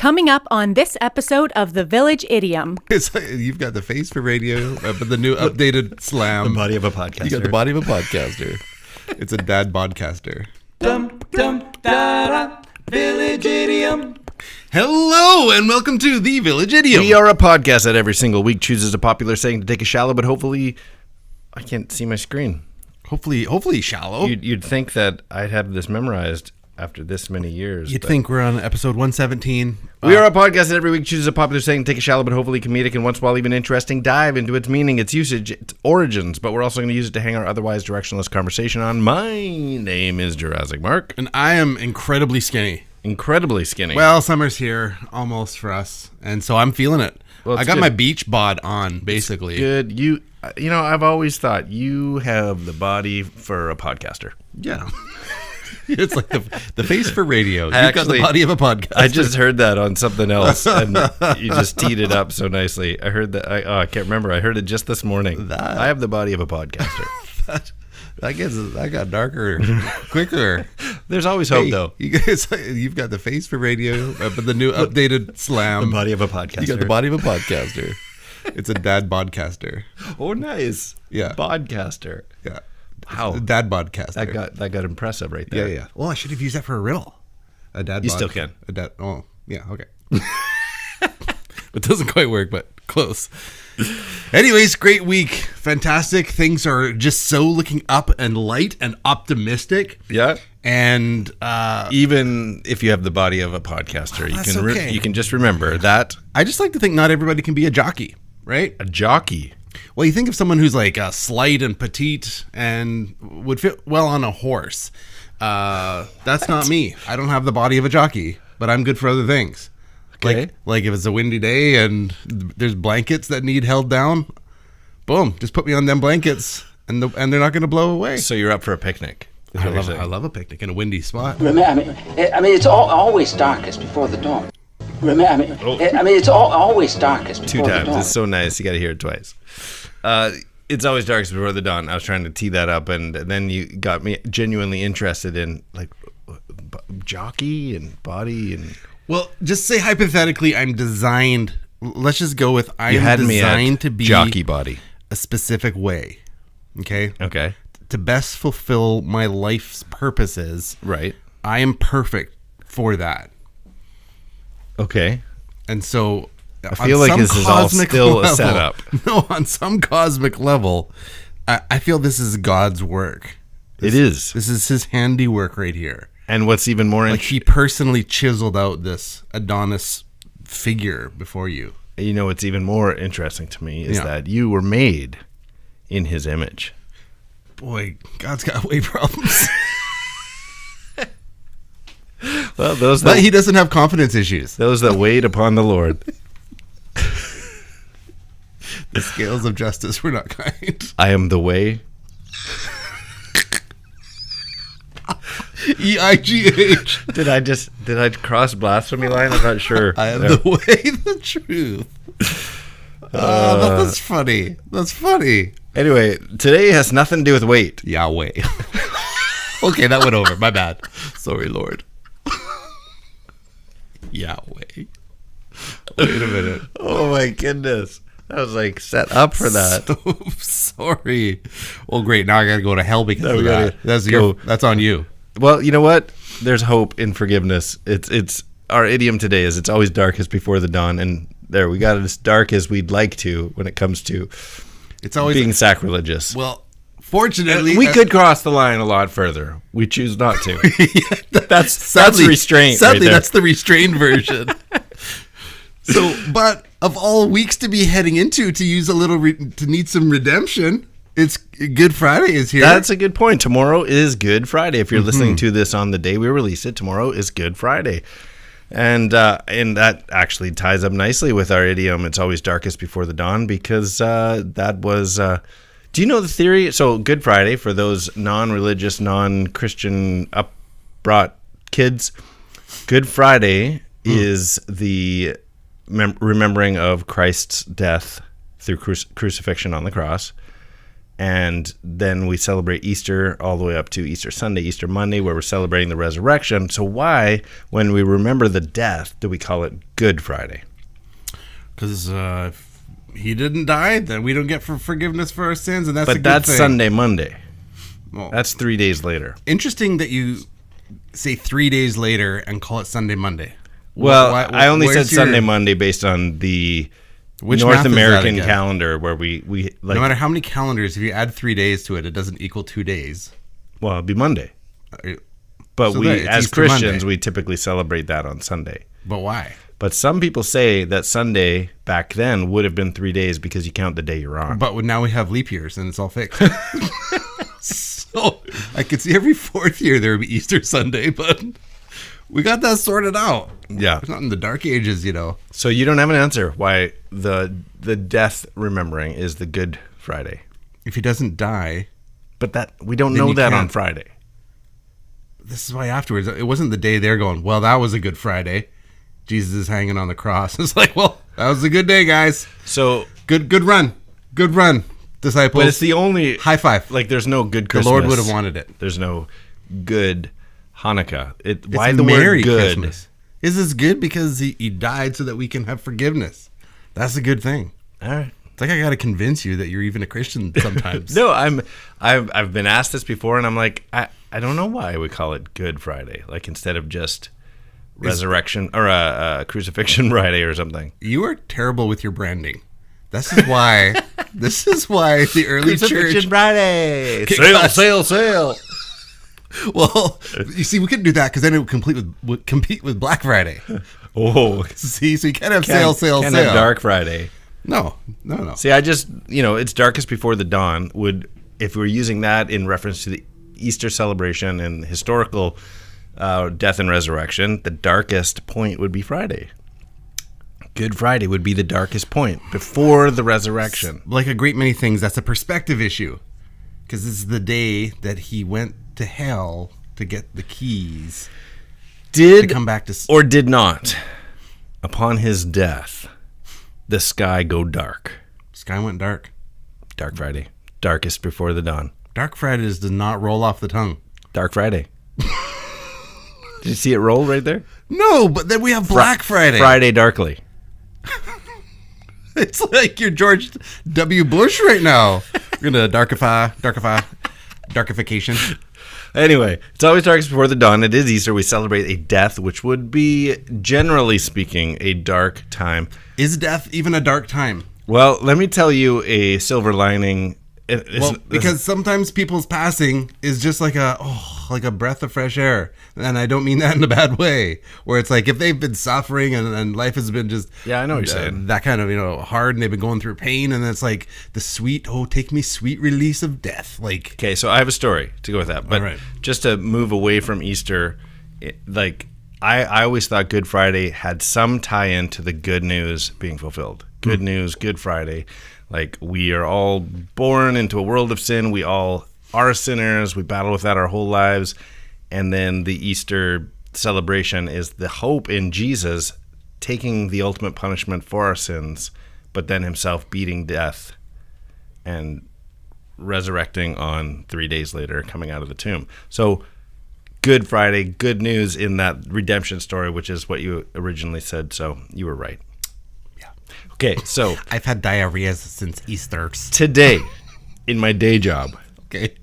Coming up on this episode of the Village Idiom. You've got the face for radio, but the new updated slam. The body of a podcaster. You got the body of a podcaster. It's a dad podcaster. Village Idiom. Hello and welcome to the Village Idiom. We are a podcast that every single week chooses a popular saying to take a shallow, but hopefully, I can't see my screen. Hopefully shallow. You'd think that I'd have this memorized after this many years. You'd think we're on episode 117. We are a podcast that every week chooses a popular saying to take a shallow, but hopefully comedic and once in a while even interesting dive into its meaning, its usage, its origins. But we're also going to use it to hang our otherwise directionless conversation on. My name is Jurassic Mark. And I am incredibly skinny. Incredibly skinny. Well, summer's here almost for us, and so I'm feeling it. Well, I got good. my beach bod on, basically. It's good. You know, I've always thought you have the body for a podcaster. Yeah. It's like the face for radio. You've got the body of a podcast. I just heard that on something else, and you just teed it up so nicely. I heard that. I can't remember. I heard it just this morning. I have the body of a podcaster. that got darker quicker. There's always hope, though. You've got the face for radio, but the new updated slam. The body of a podcaster. You got the body of a podcaster. It's a dad podcaster. Oh, nice. Yeah. Podcaster. Yeah. Wow. Dad podcaster. That got impressive right there. Yeah. Well, I should have used that for a riddle. A dad. You still can. A dad. Oh, yeah. Okay. It doesn't quite work, but close. Anyways, great week. Fantastic. Things are just so looking up and light and optimistic. Yeah. And even if you have the body of a podcaster, you can just remember that. I just like to think not everybody can be a jockey, right? A jockey. Well, you think of someone who's like slight and petite and would fit well on a horse. That's not me. I don't have the body of a jockey, but I'm good for other things. Okay. Like if it's a windy day and there's blankets that need held down, boom, just put me on them blankets and they're not going to blow away. So you're up for a picnic. I love a picnic in a windy spot. It's always darkest before the dawn. It's always darkest before the dawn. 2 times. It's so nice. You got to hear it twice. It's always darkest before the dawn. I was trying to tee that up, and then you got me genuinely interested in like jockey and body and. Well, just say hypothetically, I'm designed. Let's just go with I am designed to be jockey body, a specific way. Okay. Okay. To best fulfill my life's purposes, right? I am perfect for that. Okay. And so I feel like this is all still a setup. No, on some cosmic level, I feel this is God's work. It is. This is his handiwork right here. And what's even more interesting, he personally chiseled out this Adonis figure before you. You know, what's even more interesting to me is that you were made in his image. Boy, God's got weight problems. Well, but he doesn't have confidence issues. Those that wait upon the Lord. The scales of justice were not kind. I am the way. EIGH. Did I cross blasphemy line? I'm not sure. I am the way, the truth. That's funny. That's funny. Anyway, today has nothing to do with weight. Yahweh. Okay, that went over. My bad. Sorry, Lord. Yahweh. Wait a minute. Oh my goodness. I was like set up for that. So sorry. Well, great. Now I got to go to hell because of that. That's on you. Well, you know what? There's hope in forgiveness. It's our idiom today is it's always darkest before the dawn, and there we got it as dark as we'd like to when it comes to it's always being sacrilegious. Well, fortunately, we could cross the line a lot further. We choose not to. That's restraint. Sadly, right, that's the restrained version. So, but of all weeks to be heading into to use a little to need some redemption, it's Good Friday is here. That's a good point. Tomorrow is Good Friday. If you're listening to this on the day we release it, tomorrow is Good Friday. And that actually ties up nicely with our idiom, it's always darkest before the dawn, because that was... do you know the theory? So Good Friday, for those non-religious, non-Christian upbrought kids, Good Friday is the remembering of Christ's death through crucifixion on the cross. And then we celebrate Easter all the way up to Easter Sunday, Easter Monday, where we're celebrating the resurrection. So why, when we remember the death, do we call it Good Friday? Because if he didn't die, then we don't get forgiveness for our sins, and that's a But good that's thing. Sunday, Monday. Well, That's 3 days later. interesting that you say 3 days later and call it Sunday, Monday. Well, I only said where's your- Sunday, Monday based on the Which North math is that American again? calendar where we like, No matter how many calendars, if you add 3 days to it, it doesn't equal 2 days. well, it'd be Monday. But So we, it's as Easter Christians, Monday. we typically celebrate that on Sunday. But why? But some people say that Sunday back then would have been 3 days because you count the day you're on. But now we have leap years and it's all fixed. So I could see every 4th year there would be Easter Sunday, but we got that sorted out. Yeah. It's not in the dark ages, you know. So you don't have an answer why the death remembering is the Good Friday. If he doesn't die, But that we don't Then know you that on can't. Friday. this is why afterwards, it wasn't the day they're going, well, that was a good Friday. Jesus is hanging on the cross. It's like, well, that was a good day, guys. So, Good run. Good run, disciples. but it's the only High five. like there's no good The Christmas. Lord would have wanted it. There's no good Hanukkah. It's Why the Merry word good? Christmas. Is this good because he died so that we can have forgiveness? That's a good thing. All right. It's like I got to convince you that you're even a Christian sometimes. No, I've been asked this before, and I'm like, I don't know why we call it Good Friday, like instead of just Resurrection or Crucifixion Friday or something. You are terrible with your branding. This is why. This is why the early church. Friday. Sail. Well, you see, we couldn't do that because then it would compete with Black Friday. Oh, See, so you can't have can't sale. have Dark Friday. No. See, I just, it's darkest before the dawn. If we're using that in reference to the Easter celebration and historical death and resurrection, the darkest point would be Friday. Good Friday would be the darkest point before the resurrection. Like a great many things, that's a perspective issue. Because this is the day that he went to hell to get the keys to Did come back to... or did not, upon his death, the sky go dark? Sky went dark. Dark Friday. Darkest before the dawn. Dark Fridays does not roll off the tongue. Dark Friday. Did you see it roll right there? No, but then we have Black Friday. Friday darkly. It's like you're George W. Bush right now. We're going to darkification. Anyway, it's always darkest before the dawn. It is Easter. We celebrate a death, which would be, generally speaking, a dark time. Is death even a dark time? Well, let me tell you a silver lining. Because sometimes people's passing is just like a breath of fresh air. And I don't mean that in a bad way. Where it's like if they've been suffering and life has been just... Yeah, I know what you're saying. That kind of, hard, and they've been going through pain, and it's like the sweet, take me sweet release of death. Like, Okay, so I have a story to go with that. But All right. just to move away from Easter, I always thought Good Friday had some tie-in to the good news being fulfilled. Good news, Good Friday. Like, we are all born into a world of sin. We all are sinners. We battle with that our whole lives. And then the Easter celebration is the hope in Jesus taking the ultimate punishment for our sins, but then himself beating death and resurrecting on 3 days later, coming out of the tomb. So Good Friday, good news in that redemption story, which is what you originally said. So you were right. Yeah. Okay, so I've had diarrhea since Easter. today in my day job, Okay.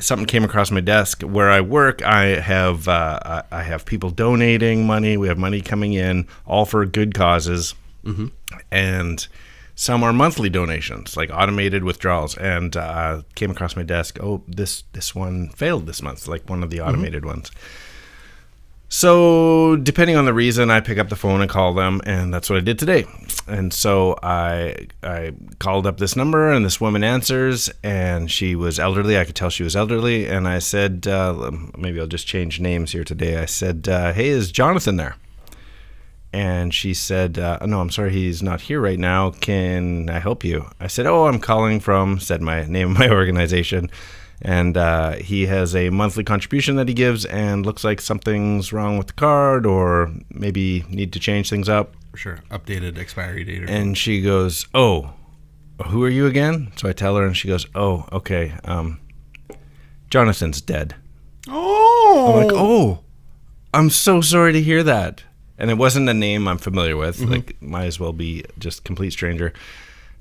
something came across my desk where I work. I have people donating money. We have money coming in, all for good causes, and some are monthly donations, like automated withdrawals. And came across my desk. Oh, this one failed this month, like one of the automated ones. So depending on the reason, I pick up the phone and call them, and that's what I did today. And so I called up this number, and this woman answers, and she was elderly. I could tell she was elderly, and I said, maybe I'll just change names here today. I said, hey, is Jonathan there? And she said, no, I'm sorry, he's not here right now. Can I help you? I said, I'm calling from, said my name of my organization. And he has a monthly contribution that he gives, and looks like something's wrong with the card, or maybe need to change things up. Sure. Updated expiry date. And she goes, oh, who are you again? So I tell her, and she goes, oh, okay. Jonathan's dead. Oh. I'm like, oh, I'm so sorry to hear that. And it wasn't a name I'm familiar with. Mm-hmm. Like, might as well be just complete stranger.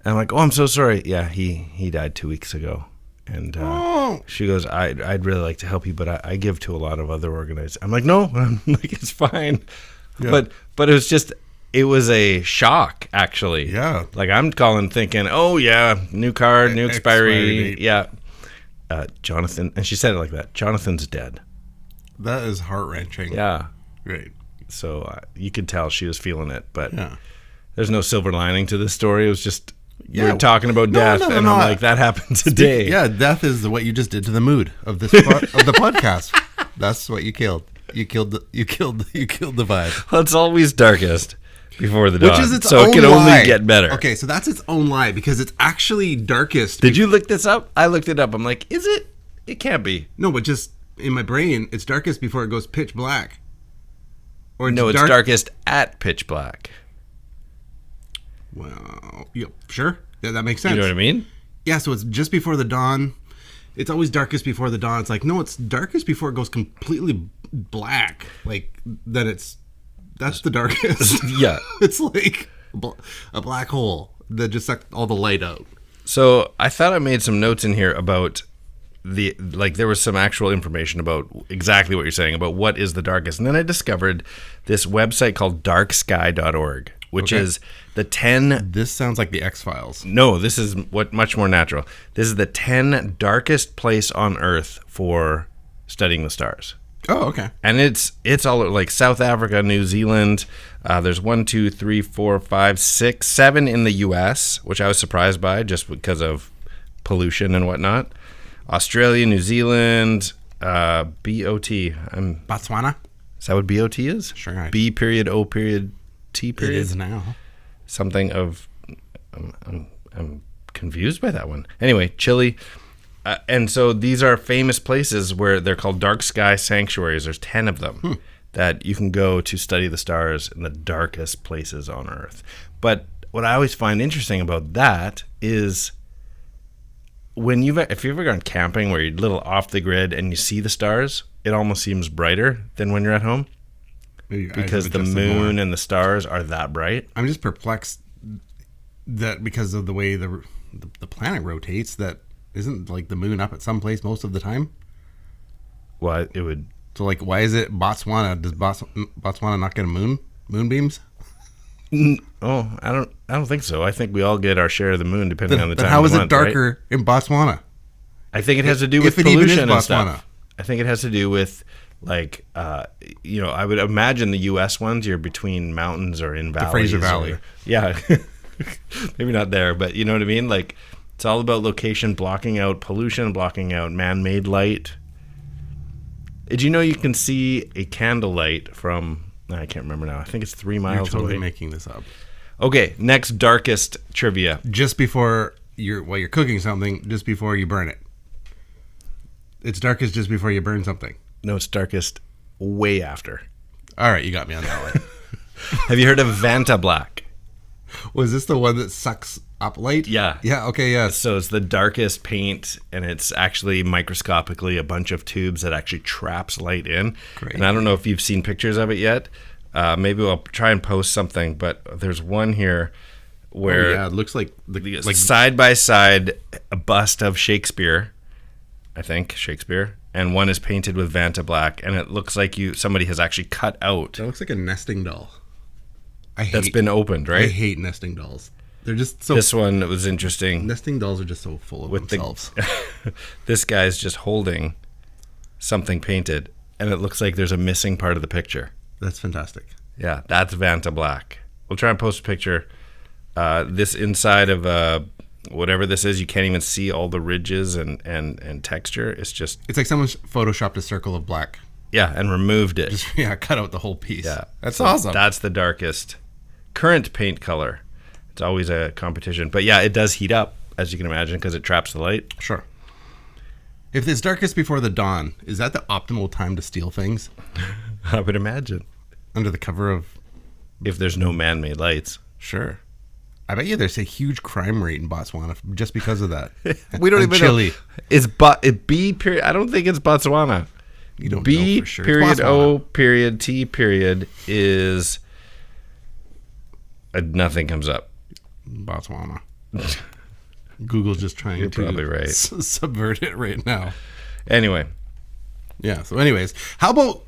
And I'm like, oh, I'm so sorry. Yeah, he died 2 weeks ago. And she goes, I'd really like to help you, but I give to a lot of other organizations. I'm like, no, like, it's fine. Yeah. But it was a shock, actually. Yeah. Like, I'm calling thinking, oh, yeah, new card, new expiry. date. Yeah. Jonathan, and she said it like that. Jonathan's dead. That is heart-wrenching. Yeah. Great. So you could tell she was feeling it, but Yeah. there's no silver lining to this story. It was just, Yeah. we're talking about No, death, no, no, and no. I'm like, that happened today. Yeah, death is what you just did to the mood of this of the podcast. That's what you killed. You killed the vibe. Well, it's always darkest before the dawn. Which is its so own it can lie. only get better. Okay, so that's its own lie because it's actually darkest. Did you look this up? I looked it up. I'm like, is it? It can't be. No, but just in my brain, it's darkest before it goes pitch black. Or No, it's darkest at pitch black. Well, yeah, sure. Yeah, that makes sense. You know what I mean? Yeah, so it's just before the dawn. It's always darkest before the dawn. It's like, no, it's darkest before it goes completely black. Like, that's the darkest. Yeah. It's like a black hole that just sucked all the light out. So I thought I made some notes in here about there was some actual information about exactly what you're saying about what is the darkest. And then I discovered this website called darksky.org, which is the 10... This sounds like the X-Files. No, this is much more natural. This is the 10 darkest place on Earth for studying the stars. Oh, okay. And it's all like South Africa, New Zealand. There's 1, 2, 3, 4, 5, 6, 7 in the U.S., which I was surprised by just because of pollution and whatnot. Australia, New Zealand, BOT. Botswana? Is that what BOT is? Sure. B period, O period, T It period. is now. Something of... I'm confused by that one. Anyway, Chile. And so these are famous places where they're called dark sky sanctuaries. There's 10 of them that you can go to study the stars in the darkest places on Earth. But what I always find interesting about that is if you've ever gone camping where you're a little off the grid and you see the stars, it almost seems brighter than when you're at home because the moon and the stars are that bright. I'm just perplexed that because of the way the planet rotates, that isn't like the moon up at some place most of the time. Well, it would. So like, why is it Botswana? Does Botswana not get a moonbeams? Oh, I don't think so. I think we all get our share of the moon depending on the time. Then how of is the it month, darker right? in Botswana? I think it has to do with If it even is pollution and Botswana. stuff. I think it has to do with like I would imagine the U.S. ones you're between mountains or in valleys. Fraser Valley. Yeah, maybe not there, but you know what I mean. Like it's all about location, blocking out pollution, blocking out man-made light. Did you know you can see a candlelight from? I can't remember now. I think it's 3 miles You're totally away. making this up. Okay, next darkest trivia. Just before you're cooking something, just before you burn it. It's darkest just before you burn something. No, it's darkest way after. All right, you got me on that one. Have you heard of Vanta Black? Was this the one that sucks up light? Yeah. Yeah, okay, yes. So it's the darkest paint, and it's actually microscopically a bunch of tubes that actually traps light in. Great. And I don't know if you've seen pictures of it yet. Maybe I'll try and post something, but there's one here where it looks like side by side a bust of Shakespeare, I think Shakespeare, and one is painted with Vanta Black, and it looks like somebody has actually cut out. that looks like a nesting doll. That's been opened, I right? hate nesting dolls. They're just so This one was interesting. nesting dolls are just so full of themselves. This guy's just holding something painted, and it looks like there's a missing part of the picture. That's fantastic. Yeah, that's Vanta Black. We'll try and post a picture. This inside of whatever this is, you can't even see all the ridges and texture. It's like someone photoshopped a circle of black. Yeah, and removed it. Just cut out the whole piece. Yeah, That's so awesome. That's the darkest current paint color. It's always a competition, but yeah, it does heat up, as you can imagine, because it traps the light. Sure. If it's darkest before the dawn, is that the optimal time to steal things? I would imagine. Under the cover of... If there's no man-made lights. Sure. I bet you there's a huge crime rate in Botswana just because of that. We don't And even Chile. know. Is B period? I don't think it's Botswana. You don't B know for sure. It's period Botswana. O period T period is nothing comes up. Botswana. Google's just trying You're to probably right. subvert it right now. Anyway, Yeah. So, anyways, how about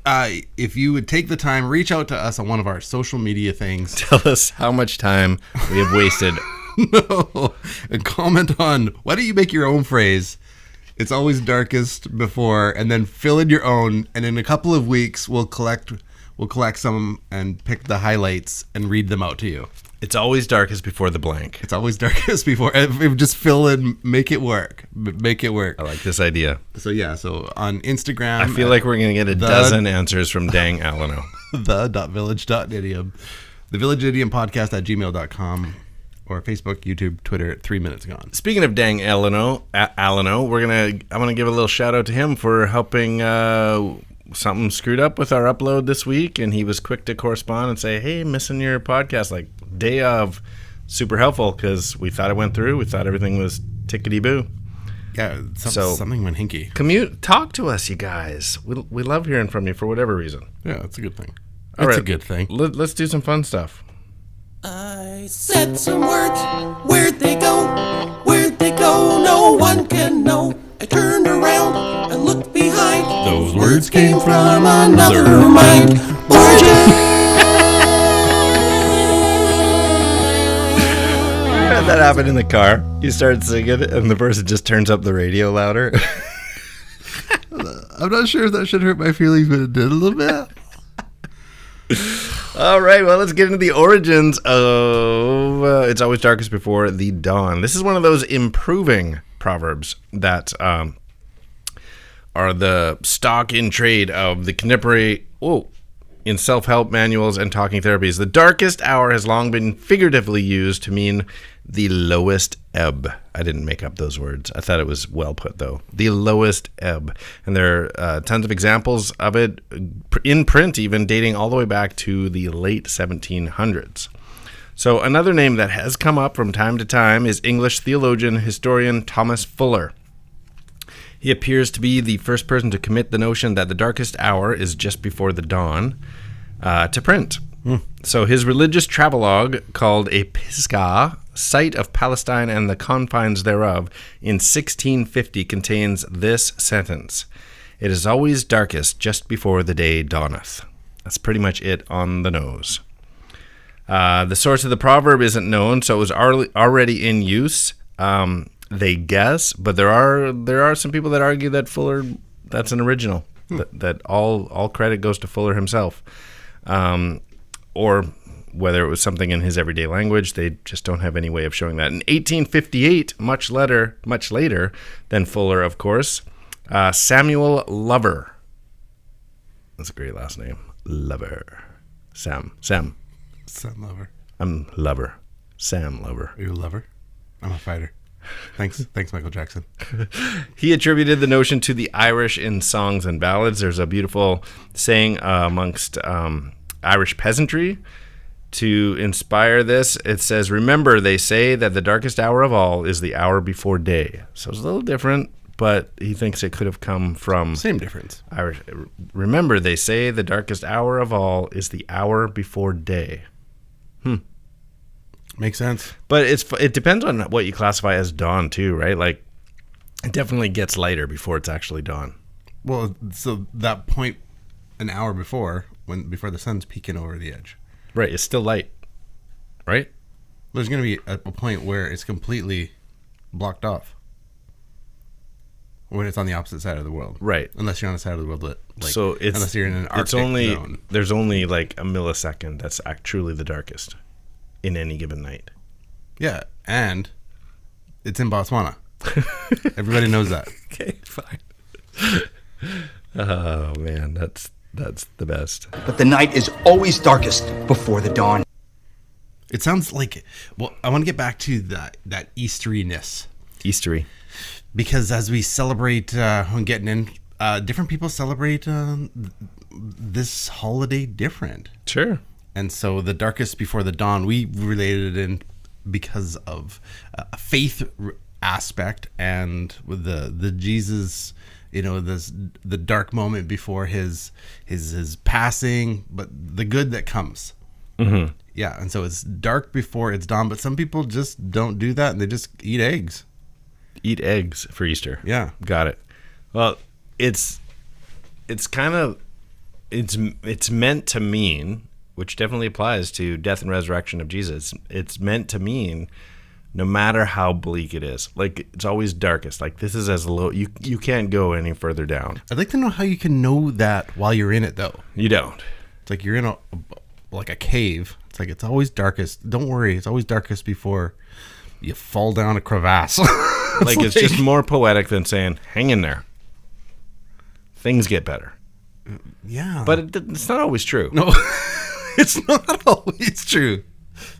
if you would take the time, reach out to us on one of our social media things. tell us how much time we have wasted. No, and comment on why don't you make your own phrase? It's always darkest before, and then fill in your own. And in a couple of weeks, we'll collect some and pick the highlights and read them out to you. It's always darkest before the blank. It's always darkest before. Just fill in, make it work. Make it work. I like this idea. So yeah, so on Instagram, I feel like we're going to get a dozen answers from Dang Alano. the.village.idiom, the Village Idiom podcast at gmail.com, or Facebook, YouTube, Twitter at 3 Minutes Gone. Speaking of Dang Alano, I'm gonna give a little shout out to him for helping something screwed up with our upload this week, and he was quick to correspond and say, "Hey, missing your podcast like day of." Super helpful because we thought it went through. We thought everything was tickety boo. Yeah, something went hinky. Talk to us, you guys. We love hearing from you for whatever reason. Yeah, that's a good thing. All That's right, a good thing. Let's do some fun stuff. I said some words, where'd they go? Where'd they go? No one can know. I turned around and looked behind. Those Words came from another mind. Origin! That happened in the car. You started singing, and the person just turns up the radio louder. I'm not sure if that should hurt my feelings, but it did a little bit. All right, well, let's get into the origins of It's Always Darkest Before the Dawn. This is one of those improving proverbs that are the stock in trade of the contemporary in self-help manuals and talking therapies. The darkest hour has long been figuratively used to mean the lowest ebb. I didn't make up those words. I thought it was well put, though. The lowest ebb. And there are tons of examples of it in print, even dating all the way back to the late 1700s. So another name that has come up from time to time is English theologian, historian Thomas Fuller. He appears to be the first person to commit the notion that the darkest hour is just before the dawn to print. So his religious travelogue called a Pisgah, Sight of Palestine and the Confines Thereof, in 1650 contains this sentence: "It is always darkest just before the day dawneth." That's pretty much it on the nose. The source of the proverb isn't known, so it was already in use. They guess, but there are some people that argue that Fuller, that's an original, that all credit goes to Fuller himself, or whether it was something in his everyday language. They just don't have any way of showing that. In 1858, much later than Fuller, of course, Samuel Lover. That's a great last name, Lover. Sam. Sam Lover. I'm Lover. Sam Lover. Are you a lover? I'm a fighter. Thanks, Michael Jackson. He attributed the notion to the Irish in songs and ballads. There's a beautiful saying amongst Irish peasantry to inspire this. It says, "Remember, they say that the darkest hour of all is the hour before day." So it's a little different, but he thinks it could have come from Same difference. Irish. Remember, they say the darkest hour of all is the hour before day. Makes sense. But it depends on what you classify as dawn too, right? Like, it definitely gets lighter before it's actually dawn. Well, so that point an hour before the sun's peeking over the edge. Right, it's still light, right? There's going to be a point where it's completely blocked off. When it's on the opposite side of the world. Right. Unless you're on the side of the world that, so it's, unless you're in an Arctic zone. There's only like a millisecond that's truly the darkest in any given night. Yeah, and it's in Botswana. Everybody knows that. Okay, fine. Oh man, that's the best. But the night is always darkest before the dawn. It sounds like, well, I want to get back to that Easteriness. Eastery. Because as we celebrate, when getting in, different people celebrate this holiday different. Sure. And so the darkest before the dawn, we related it in because of a faith aspect and with the Jesus, the dark moment before his passing, but the good that comes. Mm-hmm. Yeah, and so it's dark before it's dawn, but some people just don't do that and they just eat eggs. Eat eggs for Easter. Yeah. Got it. Well, it's meant to mean, which definitely applies to death and resurrection of Jesus. It's meant to mean no matter how bleak it is. Like, it's always darkest. Like, this is as low. You can't go any further down. I'd like to know how you can know that while you're in it, though. You don't. It's like you're in a cave. It's like it's always darkest. Don't worry, it's always darkest before you fall down a crevasse. It's just more poetic than saying, hang in there. Things get better. Yeah. But it's not always true. No, it's not always true.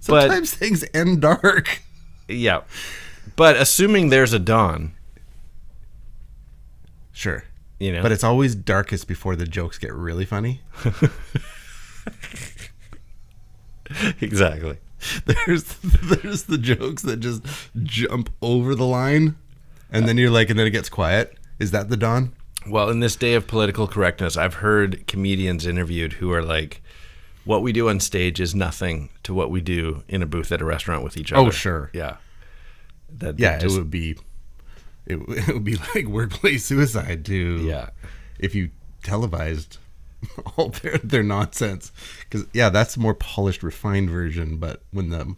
Sometimes things end dark. Yeah. But assuming there's a dawn. Sure. But it's always darkest before the jokes get really funny. Exactly. There's the jokes that just jump over the line, and then you're like, and then it gets quiet. Is that the dawn? Well, in this day of political correctness, I've heard comedians interviewed who are like, what we do on stage is nothing to what we do in a booth at a restaurant with each other. Oh, sure. Yeah. It would be like workplace suicide if you televised all their nonsense. Because that's a more polished, refined version. But when the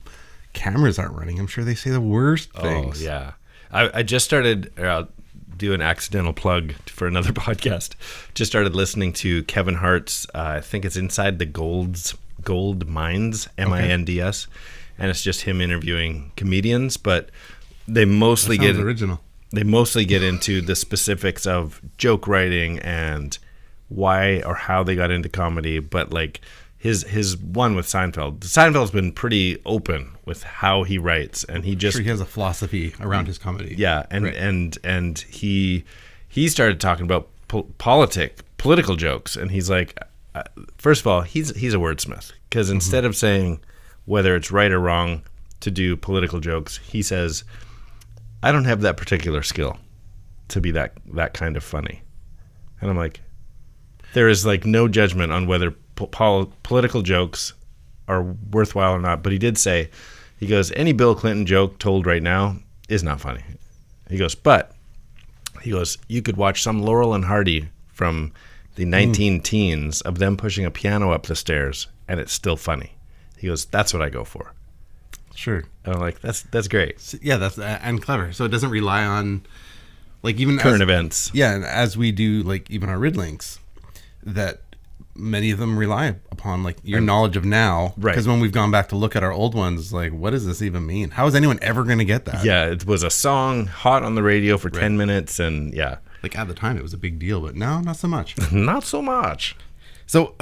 cameras aren't running, I'm sure they say the worst things. Oh, yeah. I just started do an accidental plug for another podcast. Just started listening to Kevin Hart's, I think it's Inside the Gold Mines, MINDS, and it's just him interviewing comedians, but they mostly get original. They mostly get into the specifics of joke writing and why or how they got into comedy, but like his one with Seinfeld's been pretty open with how he writes, and he just he has a philosophy around his comedy. Yeah, and he started talking about political jokes, and he's like, first of all, he's a wordsmith, because instead of saying whether it's right or wrong to do political jokes, he says, I don't have that particular skill to be that kind of funny. And I'm like, there is like no judgment on whether political jokes are worthwhile or not. But he did say, he goes, any Bill Clinton joke told right now is not funny. He goes, you could watch some Laurel and Hardy from the 19-teens of them pushing a piano up the stairs, and it's still funny. He goes, that's what I go for. Sure. And I'm like, that's great. Yeah, that's and clever. So it doesn't rely on like even current events. Yeah, and as we do like even our Riddlings, that many of them rely upon like your knowledge of now. Right. Because when we've gone back to look at our old ones, like, what does this even mean? How is anyone ever going to get that? Yeah, it was a song hot on the radio for 10 minutes, and yeah. Like at the time it was a big deal, but now not so much. Not so much. So,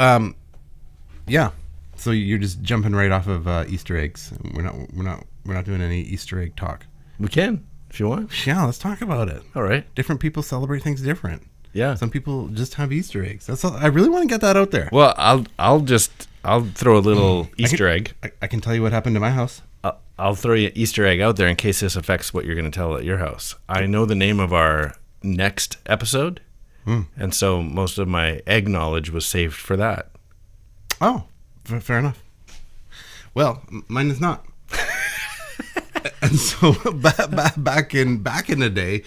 yeah. So you're just jumping right off of Easter eggs. We're not doing any Easter egg talk. We can, if you want. Yeah, let's talk about it. All right. Different people celebrate things different. Yeah. Some people just have Easter eggs. That's all. I really want to get that out there. Well, I'll throw a little Easter egg. I can tell you what happened to my house. I'll throw you an Easter egg out there in case this affects what you're going to tell at your house. I know the name of our next episode, and so most of my egg knowledge was saved for that. Oh, fair enough. Well, mine is not. And so back in the day,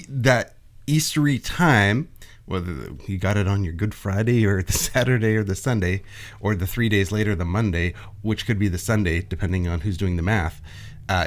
that Eastery time, whether you got it on your Good Friday or the Saturday or the Sunday, or the 3 days later, the Monday, which could be the Sunday, depending on who's doing the math,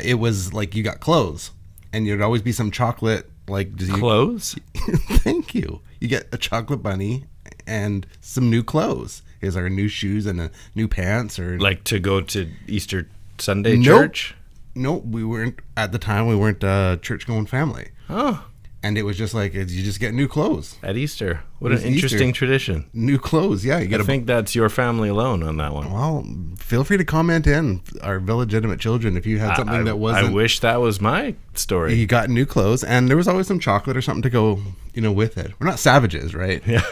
it was like you got clothes, and there'd always be some chocolate. Like clothes? Thank you. You get a chocolate bunny and some new clothes. Here's our new shoes and new pants, or like to go to Easter Sunday church. Nope, we weren't at the time. We weren't a church-going family. Oh. And it was just like, you just get new clothes. At Easter. What an interesting tradition. New clothes, yeah. I think that's your family alone on that one. Well, feel free to comment in, our illegitimate children, if you had something that wasn't. I wish that was my story. You got new clothes, and there was always some chocolate or something to go, with it. We're not savages, right? Yeah.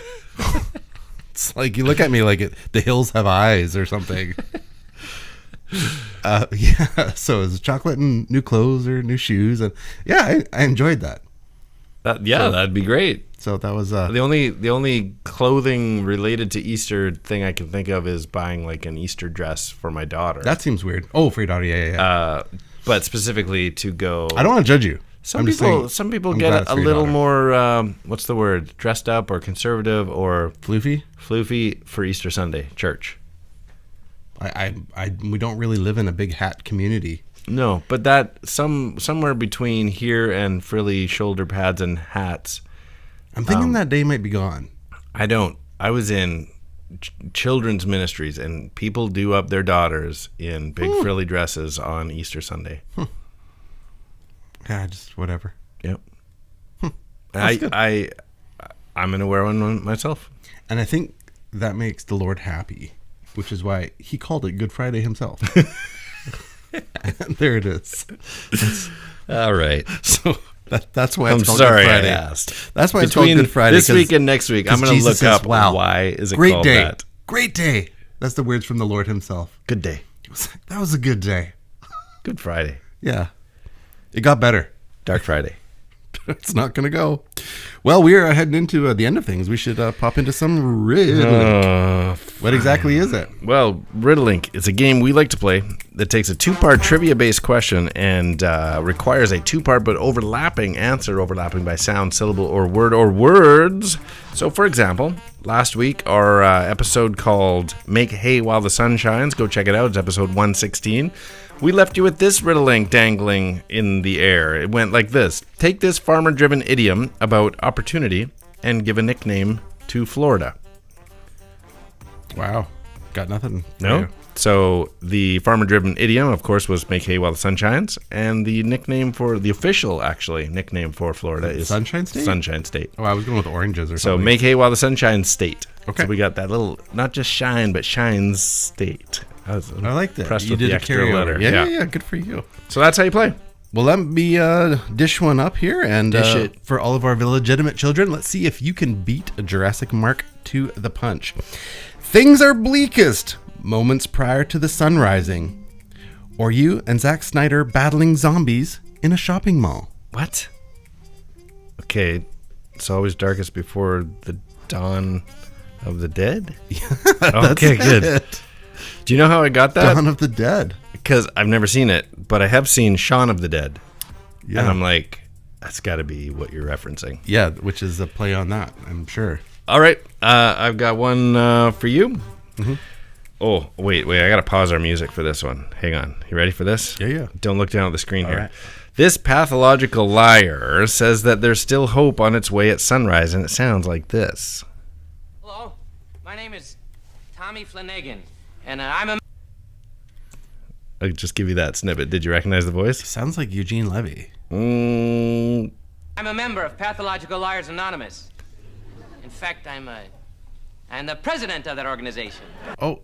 It's like, you look at me like the hills have eyes or something. Yeah, so it's chocolate and new clothes or new shoes, and yeah, I enjoyed that. That'd be great. So that was The only clothing related to Easter thing I can think of is buying like an Easter dress for my daughter. that seems weird. Oh, for your daughter, yeah. But specifically to go. I don't want to judge you. Some people I'm glad get it's a for your little daughter. more. What's the word? Dressed up or conservative or Floofy. for Easter Sunday church. We don't really live in a big hat community. No, but that somewhere between here and frilly shoulder pads and hats. I'm thinking that day might be gone. I was in children's ministries, and people do up their daughters in big frilly dresses on Easter Sunday. Yeah, just whatever. Yep. That's good. I'm gonna wear one myself. And I think that makes the Lord happy, which is why he called it Good Friday himself. There it is. All right. So that's why I'm it's called sorry Good Friday. I asked. That's why it's called Good Friday. This week and next week, I'm going to Jesus look says, up wow, why is it great called day. that. Great day. That's the words from the Lord himself. Good day. That was a good day. Good Friday. Yeah. It got better. Dark Friday. It's not going to go. Well, we are heading into the end of things. We should pop into some riddling. What exactly is it? Well, Riddlink is a game we like to play that takes a two-part trivia-based question and requires a two-part but overlapping answer, overlapping by sound, syllable, or word or words. So, for example, last week, our episode called Make Hay While the Sun Shines, go check it out, it's episode 116. We left you with this riddling dangling in the air. It went like this. Take this farmer-driven idiom about opportunity and give a nickname to Florida. Wow. Got nothing. for No? you. So the farmer-driven idiom, of course, was make hay while the sun shines. And the nickname for, the official, actually, nickname for Florida is Sunshine State? Sunshine State. Oh, I was going with oranges or So something. make hay while the sun shines state. Okay. So we got that little, not just shine, but shines state. I like that. Impressed You with did the a extra carryover. letter. Yeah. Good for you. So that's how you play. Well, let me dish one up here. And Dish it. for all of our legitimate children, let's see if you can beat a Jurassic Mark to the punch. Things are bleakest moments prior to the sun rising. Or you and Zack Snyder battling zombies in a shopping mall. What? Okay. It's always darkest before the dawn of the dead? Okay, good. It. Do you know how I got that? Dawn of the Dead. Because I've never seen it, but I have seen Shaun of the Dead. Yeah. And I'm like, that's got to be what you're referencing. Yeah, which is a play on that, I'm sure. All right. I've got one for you. Mm-hmm. Oh, wait. I got to pause our music for this one. Hang on. You ready for this? Yeah. Don't look down at the screen here. right. This pathological liar says that there's still hope on its way at sunrise, and it sounds like this. Hello, my name is Tommy Flanagan, and I'm a... I'll just give you that snippet. Did you recognize the voice? Sounds like Eugene Levy. I'm a member of Pathological Liars Anonymous. In fact, I'm the president of that organization. Oh,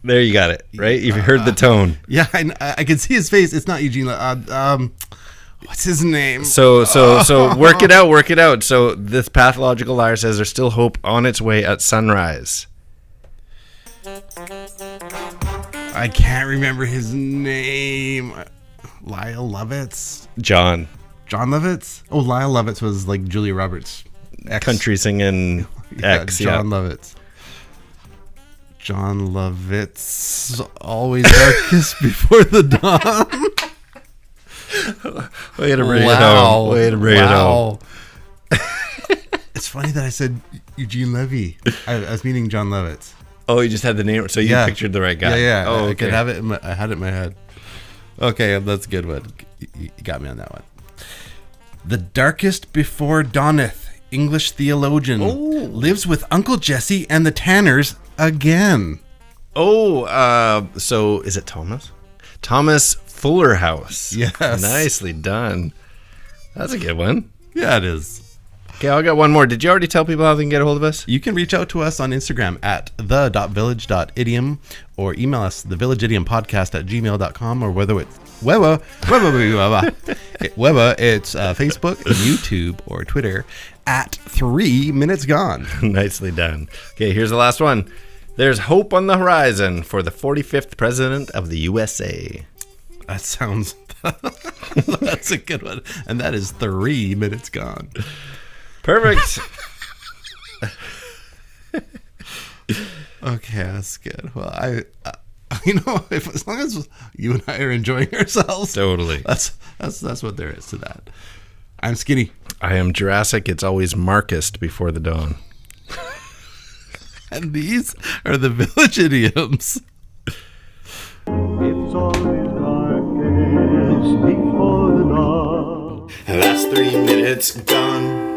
There you got it, right? You've heard the tone. yeah, I can see his face. It's not Eugene Levy. What's his name? So work it out. So this pathological liar says there's still hope on its way at sunrise. I can't remember his name. Lyle Lovitz? John, Lovitz? Oh, Lyle Lovitz was like Julia Roberts' ex. country singing ex, John Lovitz. John Lovitz. Always Darkest Before the Dawn. Way to bring it home. Way to bring it home. It's funny that I said Eugene Levy. I was meaning John Lovitz. Oh, you just had the name, so you pictured the right guy. Yeah. Oh, I okay. could have it. I had it in my head. Okay, that's a good one. You got me on that one. The darkest before dawneth. English theologian lives with Uncle Jesse and the Tanners again. Oh, so is it Thomas? Thomas Fuller House. Yes. Nicely done. That's a good one. Yeah, it is. Okay, I got one more. Did you already tell people how they can get a hold of us? You can reach out to us on Instagram at the.village.idiom or email us thevillageidiompodcast@gmail.com or whether it's Weber, it's Facebook, YouTube, or Twitter at 3 Minutes Gone. Nicely done. Okay, here's the last one. There's hope on the horizon for the 45th president of the USA. That sounds... That's a good one. And that is 3 minutes gone. Perfect. Okay, that's good. Well, as long as you and I are enjoying ourselves, Totally. That's what there is to that. I'm Skinny. I am Jurassic. It's always Darkest before the dawn. And these are the Village Idioms. It's always darkest before the dawn. And that's 3 minutes gone.